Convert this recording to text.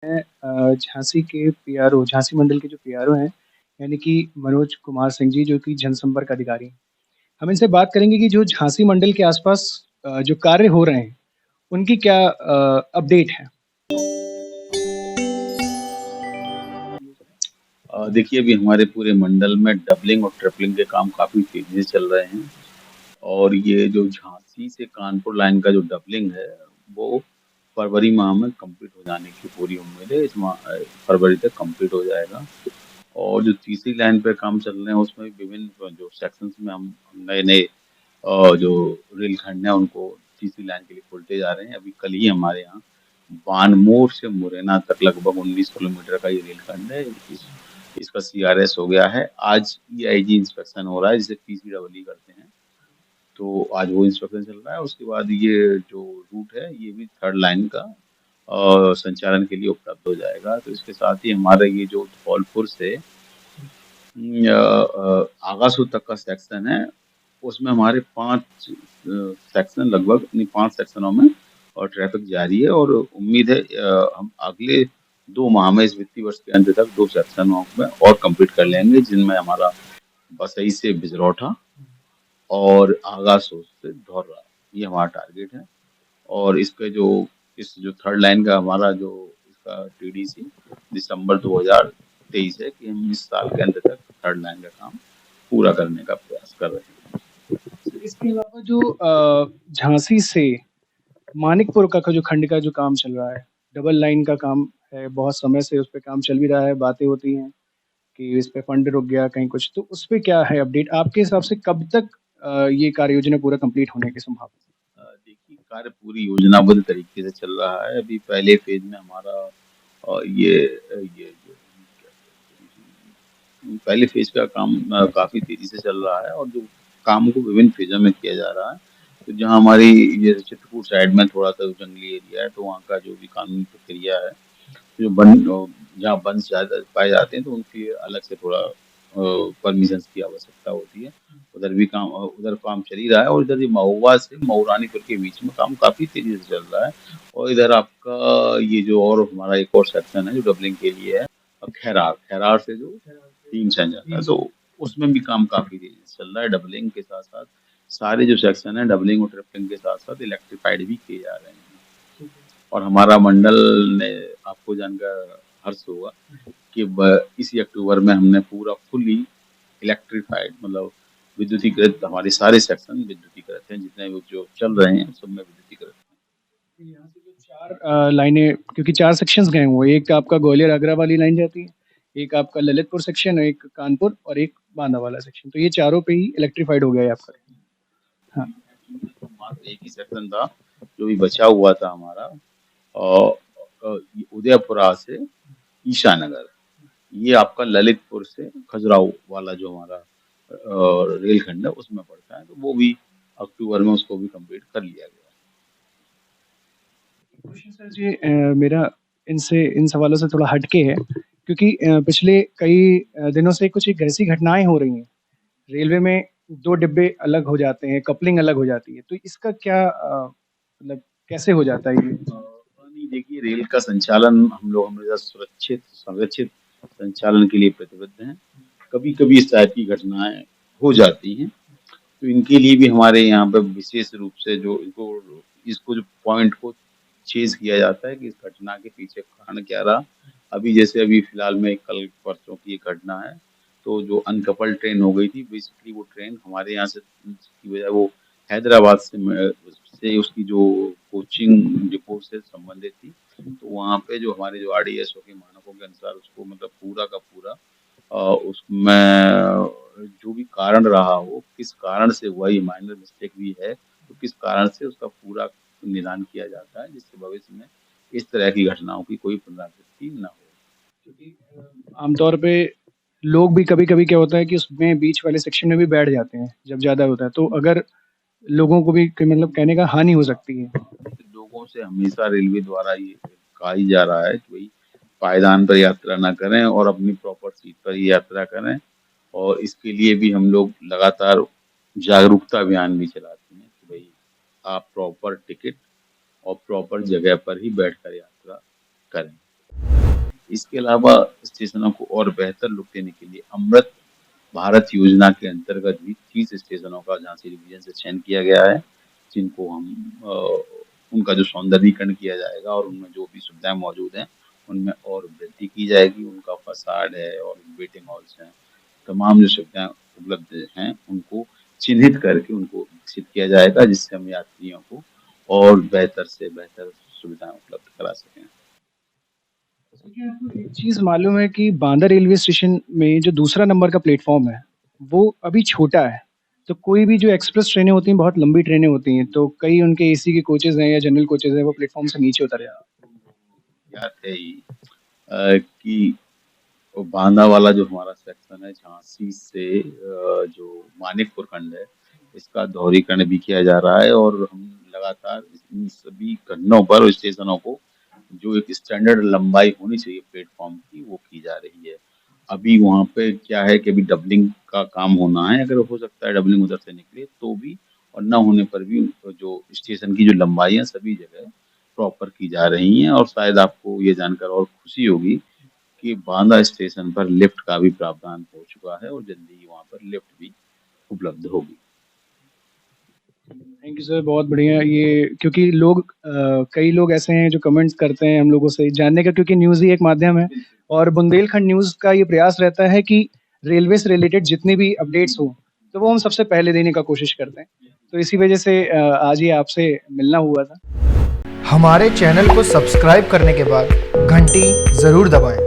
झांसी के पीआरओ झांसी मंडल के जो पीआरओ हैं, यानी कि मनोज कुमार सिंह जी, जो कि जनसंपर्क अधिकारी हैं। हम इनसे बात करेंगे कि जो झांसी मंडल के आसपास जो कार्य हो रहे हैं, उनकी क्या अपडेट है? देखिए अभी हमारे पूरे मंडल में डबलिंग और ट्रिपलिंग के काम काफ़ी तेज़ी से चल रहे हैं और ये जो झांसी से कानपुर लाइन का जो डबलिंग है, वो फरवरी माह में कंप्लीट हो जाने की पूरी उम्मीद है। इस माह फरवरी तक कंप्लीट हो जाएगा और जो तीसरी लाइन पे काम चल रहे हैं, उसमें विभिन्न जो सेक्शंस में हम नए-नए जो रेलखंड हैं, उनको तीसरी लाइन के लिए खोलते जा रहे हैं। अभी कल ही हमारे यहाँ बानमोर से मुरैना तक लगभग 19 किलोमीटर का ये रेलखंड है। इसका सीआरएस हो गया है। आज ईआईजी इंस्पेक्शन हो रहा है, जिसे पीसीडब्ल्यू करते हैं। तो आज वो इंस्पेक्शन चल रहा है। उसके बाद ये जो रूट है, ये भी थर्ड लाइन का संचालन के लिए उपलब्ध हो जाएगा। तो इसके साथ ही हमारा ये जो धौलपुर से आगासू तक का सेक्शन है, उसमें हमारे 5 सेक्शन लगभग 5 सेक्शनों में और ट्रैफिक जारी है और उम्मीद है हम अगले 2 माह में इस वित्तीय वर्ष के अंत तक 2 सेक्शनों में और कंप्लीट कर लेंगे, जिनमें हमारा बसई से बिजरौठा और आगासू से धौर्रा, ये हमारा टारगेट है। और इस जो थर्ड लाइन का हमारा जो इसका टीडीसी दिसंबर 2023 है कि हम इस साल के अंत तक थर्ड लाइन का काम पूरा करने का प्रयास कर रहे हैं। इसके अलावा जो झांसी से मानिकपुर का जो खंड का जो काम चल रहा है, डबल लाइन का काम है, बहुत समय से उस पे काम चल भी रहा है, बातें होती हैं कि इस पे फंड रुक गया कहीं कुछ, तो उस पे क्या है अपडेट? आपके हिसाब से कब तक ये कार्य योजना पूरा कंप्लीट होने की संभावना? देखिए कार्य पूरी योजनाबद्ध तरीके से चल रहा है। अभी पहले फेज में हमारा ये जो पहले फेज का काम काफी तेजी से चल रहा है और जो काम को विभिन्न फेजों में किया जा रहा है। तो जहाँ हमारी ये चित्रकूट साइड में थोड़ा सा जंगली एरिया है, तो वहाँ का जो भी कानूनी प्रक्रिया है, जो जहाँ वन ज्यादा पाए जाते हैं, तो उनके लिए अलग से थोड़ा परमिशन की आवश्यकता होती है। उधर काम चल ही रहा है और इधर ये महुआ से मऊरानीपुर के बीच में काम काफी तेजी से चल रहा है। और इधर आपका ये जो और हमारा एक और सेक्शन है जो डबलिंग के लिए है, खैरार खैरार से जो टीम से जाता है, तो उसमें भी काम काफी तेजी से चल रहा है। डबलिंग के साथ साथ सारे जो सेक्शन है डबलिंग और ट्रिपलिंग के साथ साथ इलेक्ट्रीफाइड भी किए जा रहे हैं। और हमारा मंडल ने, आपको जानकर हर्ष होगा कि इसी अक्टूबर में हमने पूरा फुली इलेक्ट्रीफाइड मतलब विद्युतीकृत, हमारे सारे सेक्शन विद्युतीकृत हैं, जितने भी जो चल रहे हैं सब में विद्युतीकृत यहाँ से जो 4 लाइनें, क्योंकि 4 सेक्शंस गए हुए हैं, एक आपका ग्वालियर आगरा वाली लाइन जाती है, एक आपका ललितपुर सेक्शन, एक कानपुर और एक बांदा वाला सेक्शन। तो ये चारों पे ही इलेक्ट्रिफाइड हो गया है आपका। हाँ। हैं। मात्र एक ही सेक्शन था जो भी बचा हुआ था हमारा, और उदयपुरा से ईशानगर, ये आपका ललितपुर से खजुराहो वाला जो हमारा रेलखंड है उसमें पड़ता है। तो वो भी अक्टूबर में उसको भी कंप्लीट कर लिया गया। क्वेश्चन सर जी, मेरा इनसे इन सवालों से थोड़ा हटके है, क्योंकि पिछले कई दिनों से कुछ एक ऐसी घटनाएं हो रही हैं रेलवे में, 2 डिब्बे अलग हो जाते हैं, कपलिंग अलग हो जाती है, तो इसका क्या मतलब कैसे हो जाता है ये? नहीं देखिए, रेल का संचालन हम लोग हमेशा सुरक्षित संरक्षित संचालन के लिए प्रतिबद्ध हैं। कभी कभी इस टाइप की घटनाएं हो जाती हैं, तो इनके लिए भी हमारे यहाँ पे विशेष रूप से जो इसको जो पॉइंट को चेज़ किया जाता है कि इस घटना के पीछे कारण क्या रहा। अभी फिलहाल में कल परसों की एक घटना है, तो जो अनकपल्ड ट्रेन हो गई थी, बेसिकली वो ट्रेन हमारे यहाँ से की बजाय वो हैदराबाद से उसकी जो कोचिंग डिपो से संबंधित थी। तो वहाँ पे जो हमारे जो आरडीएसओ के मानकों के अनुसार उसको मतलब पूरा का पूरा उसमें जो भी कारण रहा हो, किस कारण से हुआ, ये माइनर मिस्टेक भी है, तो किस कारण से उसका पूरा निदान किया जाता है, जिससे भविष्य में इस तरह की घटनाओं की कोई पुनरावृत्ति न हो। क्योंकि आमतौर पे लोग भी कभी-कभी क्या होता है कि उसमें बीच वाले सेक्शन में भी बैठ जाते हैं, जब ज़्यादा होता है, तो अगर लोगों को भी मतलब कहने का हानि हो सकती है। लोगों से हमेशा रेलवे द्वारा ये कहा ही जा रहा है कि भाई पायदान पर यात्रा ना करें और अपनी प्रॉपर सीट पर ही यात्रा करें। और इसके लिए भी हम लोग लगातार जागरूकता अभियान भी चलाते हैं कि भाई आप प्रॉपर टिकट और प्रॉपर जगह पर ही बैठकर यात्रा करें। इसके अलावा स्टेशनों को और बेहतर लुक देने के लिए अमृत भारत योजना के अंतर्गत भी 30 स्टेशनों का झांसी डिवीजन से चयन किया गया है, जिनको हम उनका जो सौंदर्यीकरण किया जाएगा और उनमें जो भी सुविधाएं मौजूद हैं उनमें और वृद्धि की जाएगी। उनका फसाड है और वेटिंग हॉल्स हैं, तमाम जो सुविधाएं उपलब्ध हैं उनको चिन्हित करके उनको विकसित किया जाएगा, जिससे हम यात्रियों को और बेहतर से बेहतर सुविधाएं उपलब्ध करा सकें। क्या आपको एक चीज़ मालूम है कि बांदा रेलवे स्टेशन में जो दूसरा नंबर का प्लेटफ़ॉर्म है, वो अभी छोटा है। तो कोई भी जो एक्सप्रेस ट्रेनें होती हैं, बहुत लंबी ट्रेनें होती हैं, तो कई उनके एसी के कोचेज़ हैं या जनरल कोचेज़ हैं, वो प्लेटफ़ॉर्म से नीचे उतर जाते हैं। याद है ही कि वो बांदा वाला जो हमारा सेक्शन है झांसी से जो मानिकपुर खंड है, इसका दोहरीकरण भी किया जा रहा है और हम लगातार इन सभी खंडों पर और स्टेशनों को जो एक स्टैंडर्ड लंबाई होनी चाहिए प्लेटफॉर्म की, वो की जा रही है। अभी वहाँ पे क्या है कि अभी डबलिंग का काम होना है, अगर हो सकता है डबलिंग उधर से निकले तो भी, और ना होने पर भी जो स्टेशन की जो लंबाई है सभी जगह प्रॉपर की जा रही हैं। और शायद आपको ये जानकर और खुशी होगी कि बांदा स्टेशन पर लिफ्ट का भी प्रावधान हो चुका है और जल्दी ही वहाँ पर लिफ्ट भी उपलब्ध होगी। थैंक यू सर, बहुत बढ़िया। ये क्योंकि कई लोग ऐसे हैं जो कमेंट्स करते हैं हम लोगों से जानने का, क्योंकि न्यूज़ ही एक माध्यम है और बुंदेलखंड न्यूज़ का ये प्रयास रहता है कि रेलवे से रिलेटेड जितनी भी अपडेट्स हों, तो वो हम सबसे पहले देने का कोशिश करते हैं। तो इसी वजह से आज ये आपसे मिलना हुआ था। हमारे चैनल को सब्सक्राइब करने के बाद घंटी ज़रूर दबाएं।